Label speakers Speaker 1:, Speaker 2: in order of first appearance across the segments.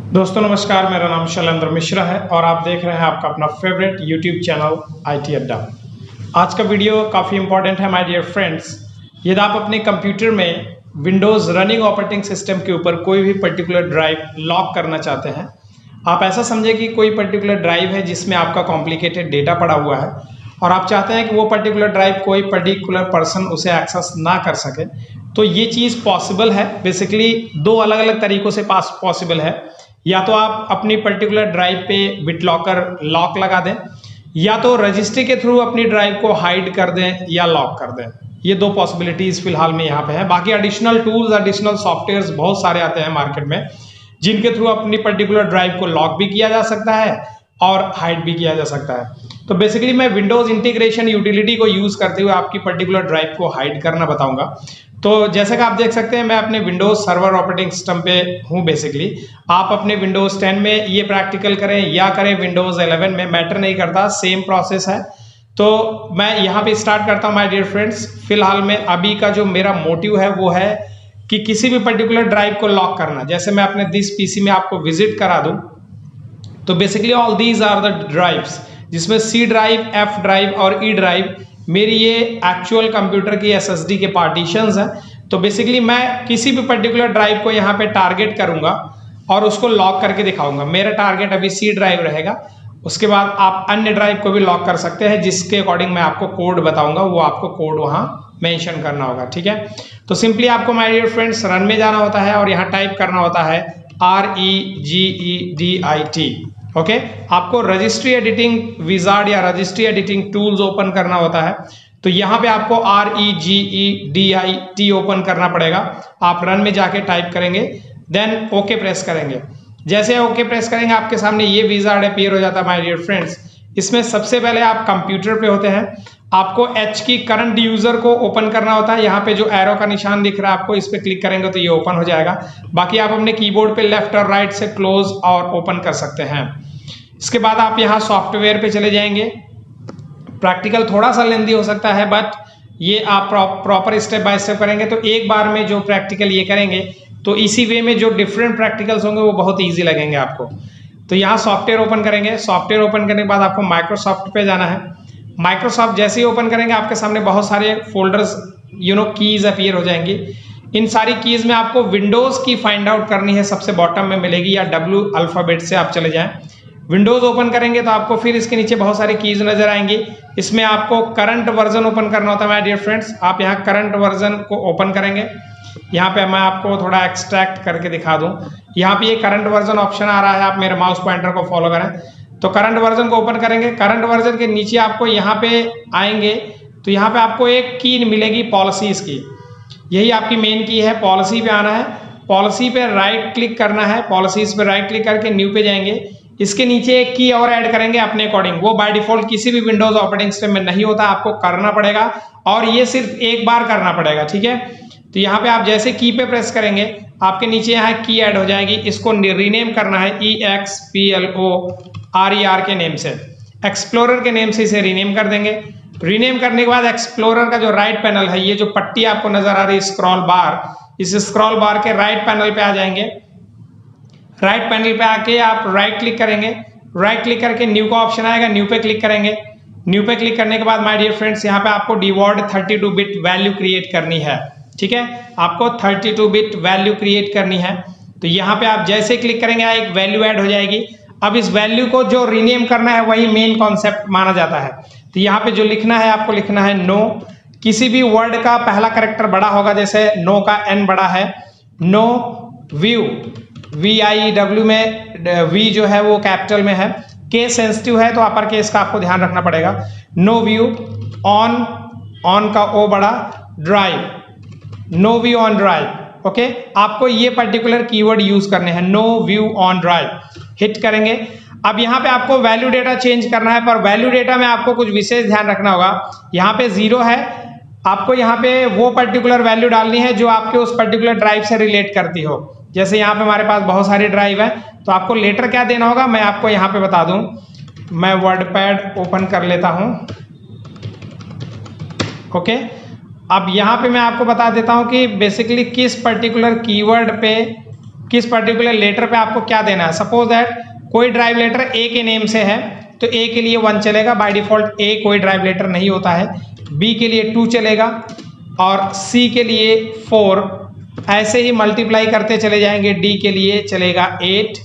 Speaker 1: दोस्तों नमस्कार, मेरा नाम शैलेंद्र मिश्रा है और आप देख रहे हैं आपका अपना फेवरेट यूट्यूब चैनल IT अड्डा। आज का वीडियो काफ़ी इंपॉर्टेंट है माय डियर फ्रेंड्स। यदि आप अपने कंप्यूटर में विंडोज़ रनिंग ऑपरेटिंग सिस्टम के ऊपर कोई भी पर्टिकुलर ड्राइव लॉक करना चाहते हैं, आप ऐसा समझे कि कोई पर्टिकुलर ड्राइव है जिसमें आपका कॉम्प्लिकेटेड डेटा पड़ा हुआ है और आप चाहते हैं कि वो पर्टिकुलर ड्राइव कोई पर्टिकुलर पर्सन उसे एक्सेस ना कर सके, तो ये चीज़ पॉसिबल है। बेसिकली दो अलग अलग तरीकों से पॉसिबल है। या तो आप अपनी पर्टिकुलर ड्राइव पे बिटलॉकर लॉक लगा दें, या तो रजिस्ट्री के थ्रू अपनी ड्राइव को हाइड कर दें या लॉक कर दें। ये दो पॉसिबिलिटीज फिलहाल में यहाँ पे है। बाकी एडिशनल टूल्स, एडिशनल सॉफ्टवेयर्स बहुत सारे आते हैं मार्केट में, जिनके थ्रू अपनी पर्टिकुलर ड्राइव को लॉक भी किया जा सकता है और हाइड भी किया जा सकता है। तो बेसिकली मैं विंडोज इंटीग्रेशन यूटिलिटी को यूज करते हुए आपकी पर्टिकुलर ड्राइव को हाइड करना बताऊंगा। तो जैसे कि आप देख सकते हैं, मैं अपने विंडोज सर्वर ऑपरेटिंग सिस्टम पे हूँ। बेसिकली आप अपने विंडोज 10 में ये प्रैक्टिकल करें या करें विंडोज 11 में, मैटर नहीं करता, सेम प्रोसेस है। तो मैं यहाँ पे स्टार्ट करता हूँ माय डियर फ्रेंड्स। फिलहाल में अभी का जो मेरा मोटिव है वो है कि किसी भी पर्टिकुलर ड्राइव को लॉक करना। जैसे मैं अपने दिस पीसी में आपको विजिट करा दूं, तो basically all these are the drives, जिसमें C ड्राइव, F ड्राइव और E ड्राइव मेरी ये एक्चुअल कंप्यूटर की SSD के पार्टीशंस हैं। तो बेसिकली मैं किसी भी पर्टिकुलर ड्राइव को यहाँ पे टारगेट करूंगा और उसको लॉक करके दिखाऊंगा। मेरा टारगेट अभी C ड्राइव रहेगा। उसके बाद आप अन्य ड्राइव को भी लॉक कर सकते हैं, जिसके अकॉर्डिंग मैं आपको कोड बताऊंगा, वो आपको कोड वहां मेंशन करना होगा। ठीक है, तो सिंपली आपको माय डियर फ्रेंड्स रन में जाना होता है और यहाँ टाइप करना होता है REGEDIT। ओके, आपको रजिस्ट्री एडिटिंग विजार्ड या रजिस्ट्री एडिटिंग टूल्स ओपन करना होता है। तो यहाँ पे आपको REGEDIT ओपन करना पड़ेगा। आप रन में जाके टाइप करेंगे, देन ओके प्रेस करेंगे। जैसे ओके प्रेस करेंगे, आपके सामने ये विजार्ड अपीयर हो जाता है माय डियर फ्रेंड्स। इसमें सबसे पहले आप कंप्यूटर पे होते हैं, आपको H की करंट यूजर को ओपन करना होता है। यहाँ पे जो एरो का निशान दिख रहा है आपको, इस पे क्लिक करेंगे तो ये ओपन हो जाएगा। बाकी आप अपने कीबोर्ड पे लेफ्ट और राइट से क्लोज और ओपन कर सकते हैं। इसके बाद आप यहाँ सॉफ्टवेयर पे चले जाएंगे। प्रैक्टिकल थोड़ा सा लेंदी हो सकता है, बट ये आप प्रॉपर स्टेप बाय स्टेप करेंगे तो एक बार में जो प्रैक्टिकल ये करेंगे, तो इसी वे में जो डिफरेंट प्रैक्टिकल्स होंगे वो बहुत ईजी लगेंगे आपको। तो यहाँ सॉफ्टवेयर ओपन करेंगे। सॉफ्टवेयर ओपन करने के बाद आपको माइक्रोसॉफ्ट पे जाना है। माइक्रोसॉफ्ट जैसे ही ओपन करेंगे, आपके सामने बहुत सारे फोल्डर्स कीज अपीयर हो जाएंगी। इन सारी कीज में आपको विंडोज की फाइंड आउट करनी है, सबसे बॉटम में मिलेगी, या W अल्फाबेट से आप चले जाएं। विंडोज ओपन करेंगे तो आपको फिर इसके नीचे बहुत सारी कीज नजर आएंगी। इसमें आपको करंट वर्जन ओपन करना होता है माय डियर फ्रेंड्स। आप यहाँ करंट वर्जन को ओपन करेंगे। यहाँ पे मैं आपको थोड़ा एक्सट्रैक्ट करके दिखा दूं। यहाँ पे ये करंट वर्जन ऑप्शन आ रहा है, आप मेरे माउस पॉइंटर को फॉलो करें तो करंट वर्जन को ओपन करेंगे। करंट वर्जन के नीचे आपको यहाँ पे आएंगे तो यहाँ पे आपको एक की मिलेगी पॉलिसीज की। यही आपकी मेन की है। पॉलिसी पे आना है, पॉलिसी पे राइट क्लिक करना है, पॉलिसीज पे राइट क्लिक करके न्यू पे जाएंगे। इसके नीचे एक की और ऐड करेंगे अपने अकॉर्डिंग। वो बाय डिफॉल्ट किसी भी विंडोज ऑपरेटिंग सिस्टम में नहीं होता, आपको करना पड़ेगा और ये सिर्फ एक बार करना पड़ेगा। ठीक है, तो यहाँ पे आप जैसे की पे प्रेस करेंगे, आपके नीचे यहाँ की ऐड हो जाएगी। इसको रीनेम करना है EXPLORER के नेम से, एक्सप्लोरर के नेम से इसे रीनेम कर देंगे। रीनेम करने के बाद एक्सप्लोरर का जो राइट पैनल है, ये जो पट्टी आपको नजर आ रही है स्क्रॉल बार, इस स्क्रॉल बार के राइट पैनल पे आ जाएंगे। राइट पैनल पे आके आप राइट क्लिक करेंगे। राइट क्लिक करके न्यू का ऑप्शन आएगा, न्यू पे क्लिक करेंगे। न्यू पे क्लिक करने के बाद माय डियर फ्रेंड्स, यहाँ पे आपको डिवॉल्ट 32 बिट वैल्यू क्रिएट करनी है। ठीक है, आपको 32 बिट वैल्यू क्रिएट करनी है। तो यहाँ पे आप जैसे क्लिक करेंगे, एक वैल्यू ऐड हो जाएगी। अब इस वैल्यू को जो रीनेम करना है वही मेन कॉन्सेप्ट माना जाता है। तो यहाँ पे जो लिखना है, आपको लिखना है नो। किसी भी वर्ड का पहला कैरेक्टर बड़ा होगा, जैसे नो का N बड़ा है। नो व्यू, VIW में V जो है वो कैपिटल में है। केस सेंसिटिव है तो अपर केस का आपको ध्यान रखना पड़ेगा। नो व्यू ऑन का O बड़ा, drive, no view on drive. Okay, आपको ये पर्टिकुलर कीवर्ड यूज करने हैं, no view on drive. Hit करेंगे। अब यहाँ पे आपको वैल्यू डेटा चेंज करना है, पर वैल्यू डेटा में आपको कुछ विशेष ध्यान रखना होगा। यहाँ पे 0 है, आपको यहाँ पे वो पर्टिकुलर वैल्यू डालनी है जो आपके उस पर्टिकुलर ड्राइव से रिलेट करती हो। जैसे यहाँ पे हमारे पास बहुत सारी ड्राइव है, तो आपको लेटर क्या देना होगा मैं आपको यहाँ पे बता दूं। मैं वर्डपैड ओपन कर लेता हूं। ओके, अब यहाँ पे मैं आपको बता देता हूं कि बेसिकली किस पर्टिकुलर कीवर्ड पे किस पर्टिकुलर लेटर पे आपको क्या देना है। सपोज दैट कोई ड्राइव लेटर ए के नेम से है तो ए के लिए 1 चलेगा, बाय डिफॉल्ट ए कोई ड्राइव लेटर नहीं होता है। बी के लिए 2 चलेगा और सी के लिए 4, ऐसे ही मल्टीप्लाई करते चले जाएंगे। डी के लिए चलेगा 8,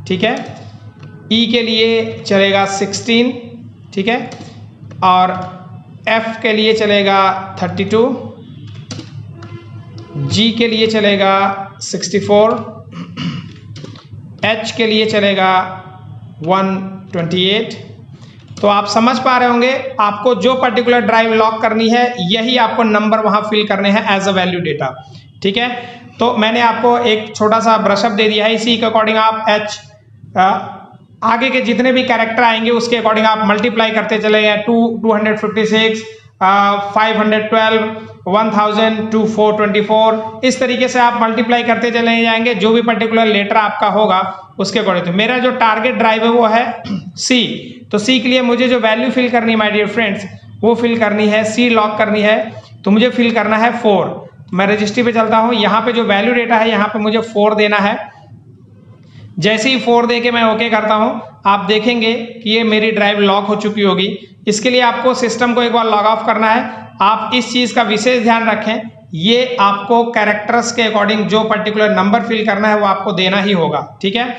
Speaker 1: ठीक है। ई के लिए चलेगा 16, ठीक है। और एफ के लिए चलेगा 32, जी के लिए चलेगा 64, एच के लिए चलेगा 128। तो आप समझ पा रहे होंगे, आपको जो पर्टिकुलर ड्राइव लॉक करनी है यही आपको नंबर वहां फिल करने हैं एज अ वैल्यू डेटा, ठीक है। तो मैंने आपको एक छोटा सा ब्रशअप दे दिया है, इसी के अकॉर्डिंग आप आगे के जितने भी कैरेक्टर आएंगे उसके अकॉर्डिंग आप मल्टीप्लाई करते चले गए। 256, 512, 1000, 2424, इस तरीके से आप मल्टीप्लाई करते चले जाएंगे जो भी पर्टिकुलर लेटर आपका होगा उसके अकॉर्डिंग। तो मेरा जो टारगेट ड्राइव है वो है सी। तो सी के लिए मुझे जो वैल्यू फिल करनी है माय डियर फ्रेंड्स, वो फिल करनी है, सी लॉक करनी है, तो मुझे फिल करना है 4। मैं रजिस्ट्री पे चलता हूँ, यहाँ पे जो वैल्यू डेटा है यहाँ पे मुझे 4 देना है। जैसे ही 4 दे के मैं ओके करता हूं, आप देखेंगे कि ये मेरी ड्राइव लॉक हो चुकी होगी। इसके लिए आपको सिस्टम को एक बार लॉग ऑफ करना है। आप इस चीज का विशेष ध्यान रखें, ये आपको कैरेक्टर्स के अकॉर्डिंग जो पर्टिकुलर नंबर फिल करना है वो आपको देना ही होगा, ठीक है।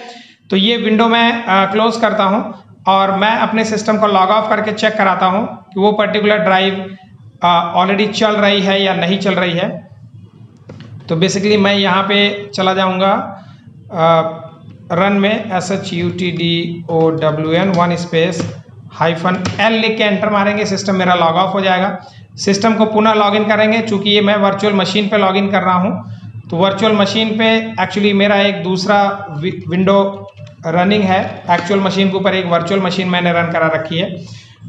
Speaker 1: तो ये विंडो मैं क्लोज करता हूं और मैं अपने सिस्टम को लॉग ऑफ करके चेक कराता हूं कि वो पर्टिकुलर ड्राइव ऑलरेडी चल रही है या नहीं चल रही है। तो बेसिकली मैं यहाँ पे चला जाऊँगा रन में, SHUTDOWN 1 स्पेस -L लिख के एंटर मारेंगे, सिस्टम मेरा लॉग ऑफ हो जाएगा। सिस्टम को पुनः लॉगिन करेंगे, चूंकि ये मैं वर्चुअल मशीन पे लॉगिन कर रहा हूँ, तो वर्चुअल मशीन पे एक्चुअली मेरा एक दूसरा विंडो रनिंग है। एक्चुअल मशीन के ऊपर एक वर्चुअल मशीन मैंने रन करा रखी है।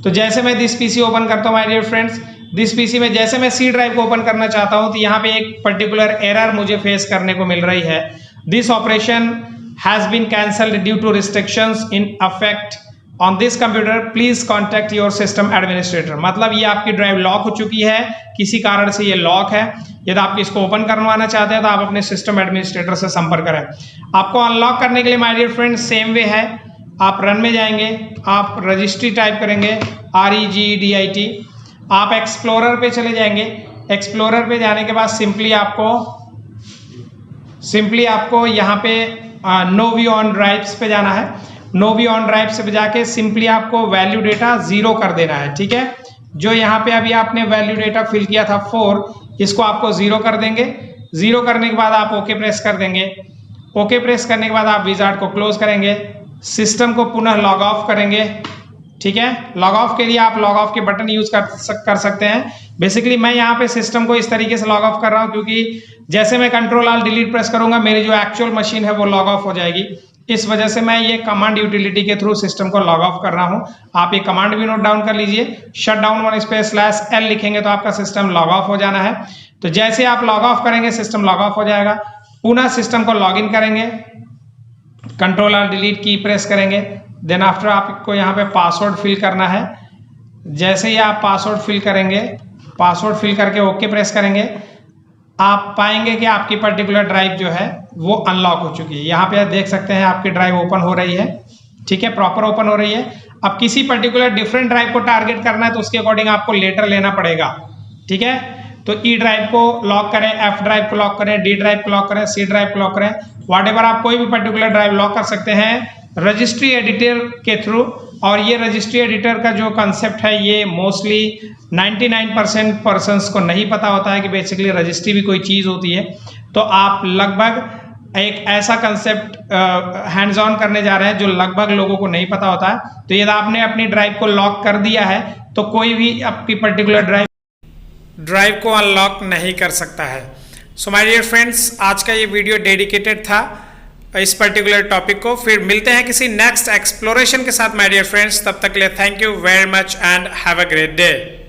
Speaker 1: तो जैसे मैं दिस पीसी ओपन करता हूँ my dear friends, this PC में जैसे मैं सी ड्राइव को ओपन करना चाहता हूँ तो यहाँ पे एक पर्टिकुलर एरर मुझे फेस करने को मिल रही है। This operation has been cancelled due to restrictions in effect on this computer, please contact your system administrator। मतलब ये आपकी ड्राइव लॉक हो चुकी है, किसी कारण से ये लॉक है। यदि आप इसको ओपन करवाना चाहते हैं तो आप अपने सिस्टम एडमिनिस्ट्रेटर से संपर्क करें। आपको अनलॉक करने के लिए my dear friends same way है, आप रन में जाएंगे, आप रजिस्ट्री टाइप करेंगे REGDIT, आप एक्सप्लोरर पे चले जाएंगे। एक्सप्लोरर पे जाने के बाद सिंपली आपको यहाँ पे नो व्यू ऑन ड्राइव्स पे जाना है। नो व्यू ऑन ड्राइव से जाके सिंपली आपको वैल्यू डेटा 0 कर देना है, ठीक है। जो यहाँ पे अभी आपने वैल्यू डेटा फिल किया था 4, इसको आपको 0 कर देंगे। 0 करने के बाद आप ओके प्रेस कर देंगे। ओके प्रेस करने के बाद आप विजार्ड को क्लोज करेंगे, सिस्टम को पुनः लॉग ऑफ करेंगे, ठीक है। लॉग ऑफ के लिए आप लॉग ऑफ के बटन यूज कर सकते हैं। बेसिकली मैं यहाँ पे सिस्टम को इस तरीके से लॉग ऑफ कर रहा हूँ क्योंकि जैसे मैं Ctrl+Alt+Delete प्रेस करूंगा मेरी जो एक्चुअल मशीन है वो लॉग ऑफ हो जाएगी। इस वजह से मैं ये कमांड यूटिलिटी के थ्रू सिस्टम को लॉग ऑफ कर रहा हूं। आप ये कमांड भी नोट डाउन कर लीजिए, शटडाउन 1 स्पेस /L लिखेंगे तो आपका सिस्टम लॉग ऑफ हो जाना है। तो जैसे आप लॉग ऑफ करेंगे सिस्टम लॉग ऑफ हो जाएगा। पुनः सिस्टम को लॉग इन करेंगे, Ctrl+Alt+Delete की प्रेस करेंगे, देन आफ्टर आपको यहाँ पे पासवर्ड फिल करना है। जैसे ही आप पासवर्ड फिल करेंगे, पासवर्ड फिल करके ओके प्रेस करेंगे, आप पाएंगे कि आपकी पर्टिकुलर ड्राइव जो है वो अनलॉक हो चुकी है। यहाँ पे आप देख सकते हैं आपकी ड्राइव ओपन हो रही है, ठीक है, प्रॉपर ओपन हो रही है। अब किसी पर्टिकुलर डिफरेंट ड्राइव को टारगेट करना है तो उसके अकॉर्डिंग आपको लेटर लेना पड़ेगा, ठीक है। तो ई ड्राइव को लॉक करें, एफ ड्राइव को लॉक करें, डी ड्राइव को लॉक करें, सी ड्राइव को लॉक करें, व्हाटएवर आप कोई भी पर्टिकुलर ड्राइव लॉक कर सकते हैं रजिस्ट्री एडिटर के थ्रू। और ये रजिस्ट्री एडिटर का जो कंसेप्ट है ये मोस्टली 99% पर्सन्स को नहीं पता होता है कि बेसिकली रजिस्ट्री भी कोई चीज़ होती है। तो आप लगभग एक ऐसा कंसेप्ट हैंड्स ऑन करने जा रहे हैं जो लगभग लोगों को नहीं पता होता है। तो यदि आपने अपनी ड्राइव को लॉक कर दिया है तो कोई भी आपकी पर्टिकुलर ड्राइव को अनलॉक नहीं कर सकता है। सो माय डियर फ्रेंड्स, आज का ये वीडियो डेडिकेटेड था इस पर्टिकुलर टॉपिक को। फिर मिलते हैं किसी नेक्स्ट एक्सप्लोरेशन के साथ माय डियर फ्रेंड्स। तब तक के लिए thank you very much and have a great day.